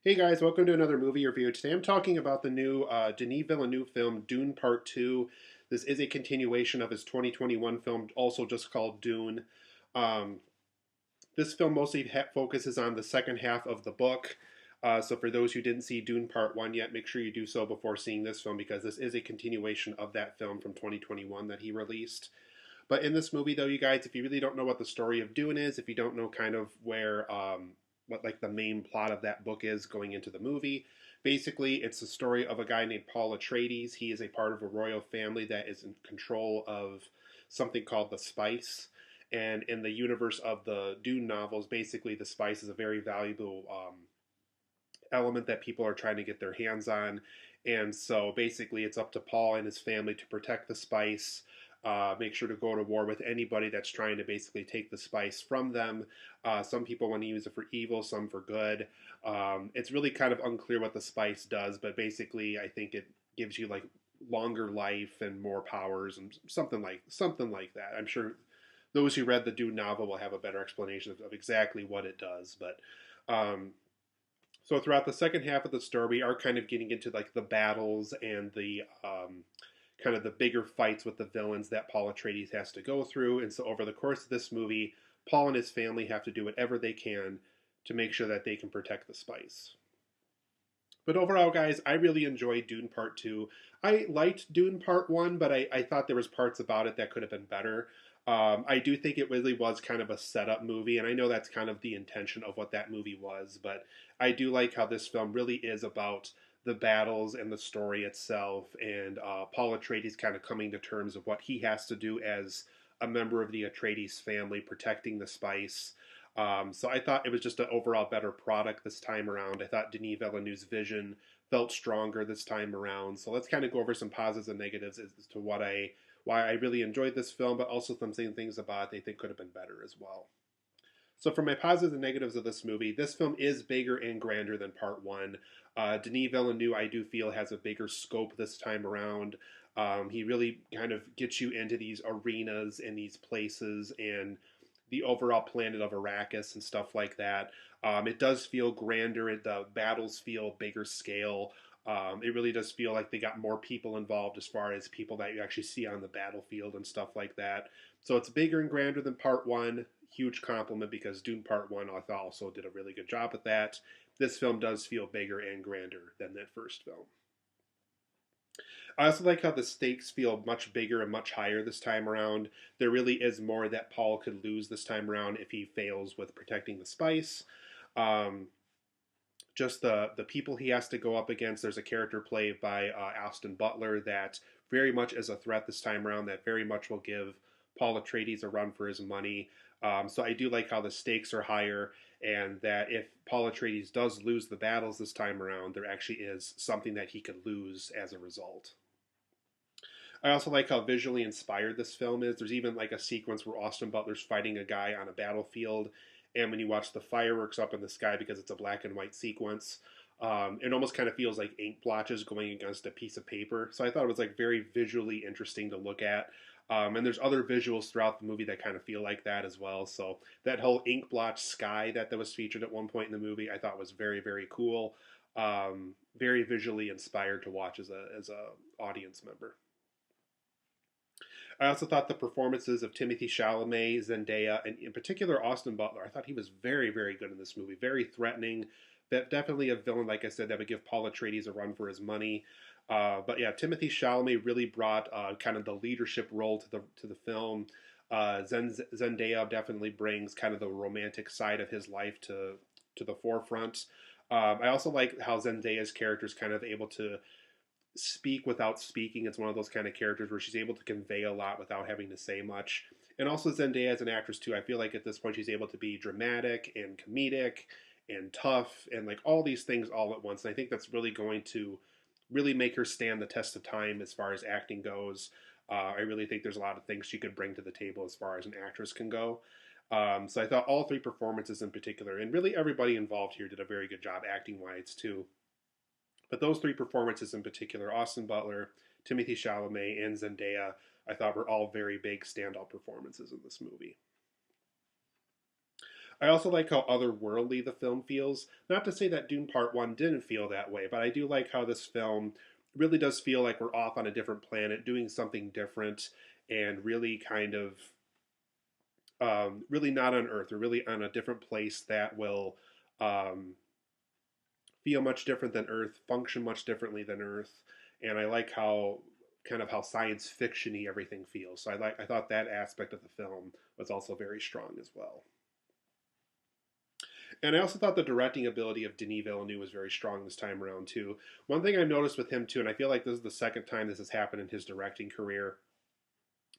Hey guys, welcome to another movie review. Today I'm talking about the new Denis Villeneuve film, Dune Part 2. This is a continuation of his 2021 film, also just called Dune. Um, this film mostly focuses on the second half of the book. So for those who didn't see Dune Part 1 yet, make sure you do so before seeing this film because this is a continuation of that film from 2021 that he released. But in this movie, though, you guys, if you really don't know what the story of Dune is, if you don't know kind of where what like the main plot of that book is going into the movie, basically it's the story of a guy named Paul Atreides. He is a part of a royal family that is in control of something called the spice. And in the universe of the Dune novels, basically the spice is a very valuable element that people are trying to get their hands on. And so basically, it's up to Paul and his family to protect the spice, make sure to go to war with anybody that's trying to basically take the spice from them. Some people want to use it for evil, some for good. It's really kind of unclear what the spice does, but basically, I think it gives you like longer life and more powers and something like that. I'm sure those who read the Dune novel will have a better explanation of exactly what it does, but um, so throughout the second half of the story, we are kind of getting into like the battles and the kind of the bigger fights with the villains that Paul Atreides has to go through. And so over the course of this movie, Paul and his family have to do whatever they can to make sure that they can protect the spice. But overall, guys, I really enjoyed Dune Part 2. I liked Dune Part 1, but I thought there was parts about it that could have been better. I do think it really was kind of a setup movie, and I know that's kind of the intention of what that movie was, but I do like how this film really is about the battles and the story itself, and Paul Atreides kind of coming to terms of what he has to do as a member of the Atreides family, protecting the spice. So I thought it was just an overall better product this time around. I thought Denis Villeneuve's vision felt stronger this time around. So let's kind of go over some positives and negatives as to why I really enjoyed this film, but also some things about it I think could have been better as well. So for my positives and negatives of this movie, this film is bigger and grander than Part One. Denis Villeneuve, I do feel, has a bigger scope this time around. He really kind of gets you into these arenas and these places and the overall planet of Arrakis and stuff like that. It does feel grander. The battles feel bigger scale. It really does feel like they got more people involved as far as people that you actually see on the battlefield and stuff like that. So it's bigger and grander than Part 1. Huge compliment because Dune Part 1 I thought also did a really good job with that. This film does feel bigger and grander than that first film. I also like how the stakes feel much bigger and much higher this time around. There really is more that Paul could lose this time around if he fails with protecting the spice. Um, just the people he has to go up against. There's a character played by Austin Butler that very much is a threat this time around. That very much will give Paul Atreides a run for his money. So I do like how the stakes are higher, and that if Paul Atreides does lose the battles this time around, there actually is something that he could lose as a result. I also like how visually inspired this film is. There's even like a sequence where Austin Butler's fighting a guy on a battlefield, and when you watch the fireworks up in the sky because it's a black and white sequence, it almost kind of feels like ink blotches going against a piece of paper. So I thought it was like very visually interesting to look at. And there's other visuals throughout the movie that kind of feel like that as well. So that whole ink blotch sky that was featured at one point in the movie, I thought was very, very cool. Very visually inspired to watch as a audience member. I also thought the performances of Timothee Chalamet, Zendaya, and in particular Austin Butler, I thought he was very, very good in this movie. Very threatening. Definitely a villain, like I said, that would give Paul Atreides a run for his money. But yeah, Timothée Chalamet really brought kind of the leadership role to the film. Zendaya definitely brings kind of the romantic side of his life to the forefront. I also like how Zendaya's character is kind of able to speak without speaking. It's one of those kind of characters where she's able to convey a lot without having to say much. And also Zendaya as an actress too. I feel like at this point she's able to be dramatic and comedic and tough and like all these things all at once. And I think that's really going to really make her stand the test of time as far as acting goes. I really think there's a lot of things she could bring to the table as far as an actress can go. So I thought all three performances in particular, and really everybody involved here did a very good job acting wise too. But those three performances in particular, Austin Butler, Timothée Chalamet, and Zendaya, I thought were all very big standout performances in this movie. I also like how otherworldly the film feels. Not to say that Dune Part 1 didn't feel that way, but I do like how this film really does feel like we're off on a different planet, doing something different, and really kind of really not on Earth, or really on a different place that will um, feel much different than Earth, function much differently than Earth. And I like how kind of how science fictiony everything feels. So I thought that aspect of the film was also very strong as well. And I also thought the directing ability of Denis Villeneuve was very strong this time around too. One thing I've noticed with him too, and I feel like this is the second time this has happened in his directing career,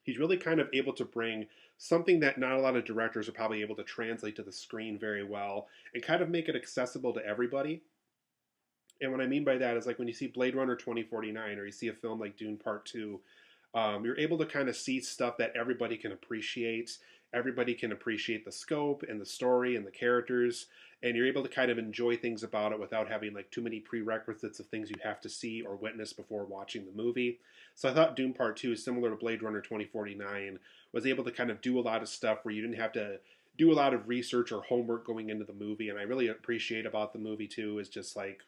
he's really kind of able to bring something that not a lot of directors are probably able to translate to the screen very well and kind of make it accessible to everybody. And what I mean by that is like when you see Blade Runner 2049 or you see a film like Dune Part 2, you're able to kind of see stuff that everybody can appreciate. Everybody can appreciate the scope and the story and the characters, and you're able to kind of enjoy things about it without having like too many prerequisites of things you have to see or witness before watching the movie. So I thought Dune Part 2, similar to Blade Runner 2049, was able to kind of do a lot of stuff where you didn't have to do a lot of research or homework going into the movie. And I really appreciate about the movie too is just like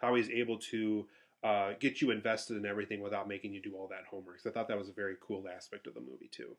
how he's able to get you invested in everything without making you do all that homework. So I thought that was a very cool aspect of the movie too.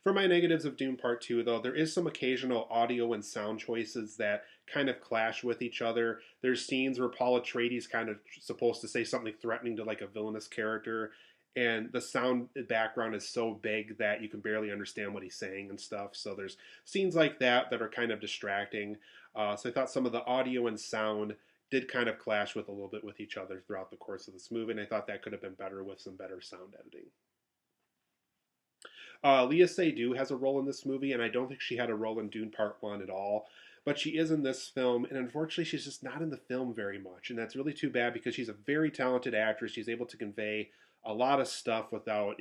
For my negatives of Dune Part 2, though, there is some occasional audio and sound choices that kind of clash with each other. There's scenes where Paul Atreides kind of supposed to say something threatening to like a villainous character, and the sound background is so big that you can barely understand what he's saying and stuff. So there's scenes like that that are kind of distracting. So I thought some of the audio and sound did kind of clash with a little bit with each other throughout the course of this movie, and I thought that could have been better with some better sound editing. Lea Seydoux has a role in this movie, and I don't think she had a role in Dune Part 1 at all. But she is in this film, and unfortunately, she's just not in the film very much. And that's really too bad because she's a very talented actress. She's able to convey a lot of stuff without,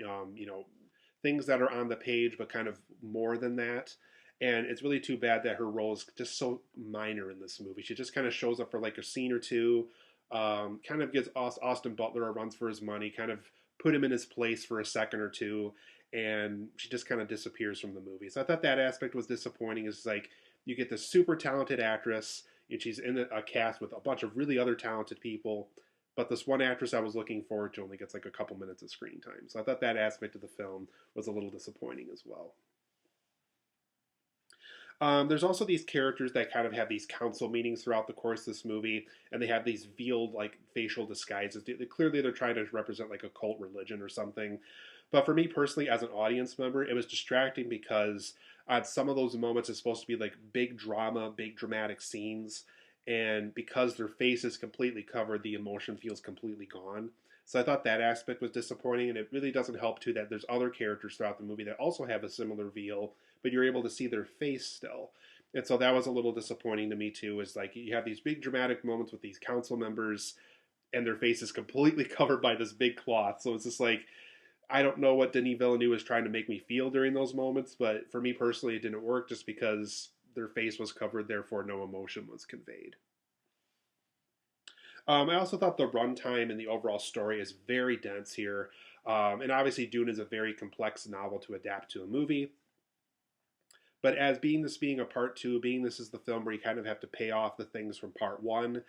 things that are on the page, but kind of more than that. And it's really too bad that her role is just so minor in this movie. She just kind of shows up for like a scene or two, kind of gives Austin Butler a runs for his money, kind of put him in his place for a second or two, and she just kind of disappears from the movie. So I thought that aspect was disappointing. It's like you get this super talented actress, and she's in a cast with a bunch of really other talented people, but this one actress I was looking forward to only gets like a couple minutes of screen time. So I thought that aspect of the film was a little disappointing as well. There's also these characters that kind of have these council meetings throughout the course of this movie, and they have these veiled like facial disguises. Clearly, they're trying to represent like a cult religion or something. But for me personally, as an audience member, it was distracting because at some of those moments, it's supposed to be like big drama, big dramatic scenes, and because their face is completely covered, the emotion feels completely gone. So I thought that aspect was disappointing, and it really doesn't help too that there's other characters throughout the movie that also have a similar veil, but you're able to see their face still. And so that was a little disappointing to me too. Is like you have these big dramatic moments with these council members, and their face is completely covered by this big cloth. So it's just like I don't know what Denis Villeneuve was trying to make me feel during those moments, but for me personally, it didn't work just because their face was covered, therefore no emotion was conveyed. I also thought the runtime and the overall story is very dense here. And obviously, Dune is a very complex novel to adapt to a movie. But as being this being a part two, being this is the film where you kind of have to pay off the things from part one,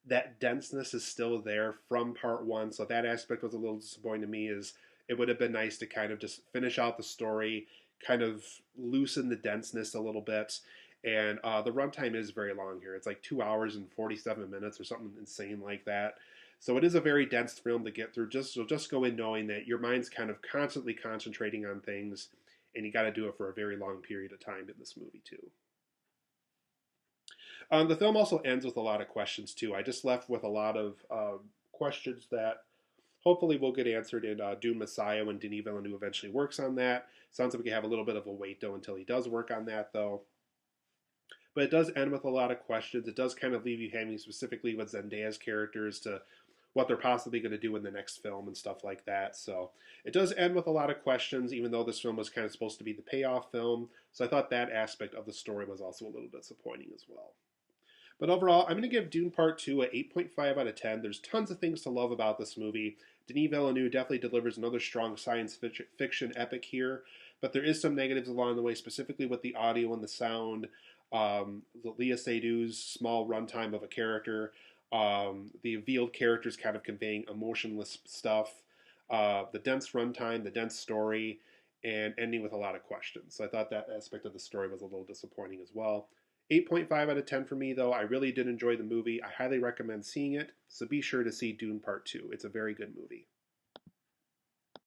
that denseness is still there from part one. So that aspect was a little disappointing to me. Is it would have been nice to kind of just finish out the story, kind of loosen the denseness a little bit. And the runtime is very long here. It's like 2 hours and 47 minutes or something insane like that. So it is a very dense film to get through. Just go in knowing that your mind's kind of constantly concentrating on things, and you got to do it for a very long period of time in this movie too. The film also ends with a lot of questions too. I just left with a lot of questions that hopefully will get answered in Dune Messiah when Denis Villeneuve eventually works on that. Sounds like we have a little bit of a wait though until he does work on that though. But it does end with a lot of questions. It does kind of leave you hanging specifically with Zendaya's characters to what they're possibly going to do in the next film and stuff like that. So it does end with a lot of questions, even though this film was kind of supposed to be the payoff film. So I thought that aspect of the story was also a little disappointing as well. But overall, I'm going to give Dune Part 2 a 8.5 out of 10. There's tons of things to love about this movie. Denis Villeneuve definitely delivers another strong science fiction epic here. but there is some negatives along the way, specifically with the audio and the sound. The Lea Seydoux' small runtime of a character, the revealed characters kind of conveying emotionless stuff, the dense runtime, the dense story, and ending with a lot of questions. So I thought that aspect of the story was a little disappointing as well. 8.5 out of 10 for me, though. I really did enjoy the movie. I highly recommend seeing it, so be sure to see Dune Part 2. It's a very good movie.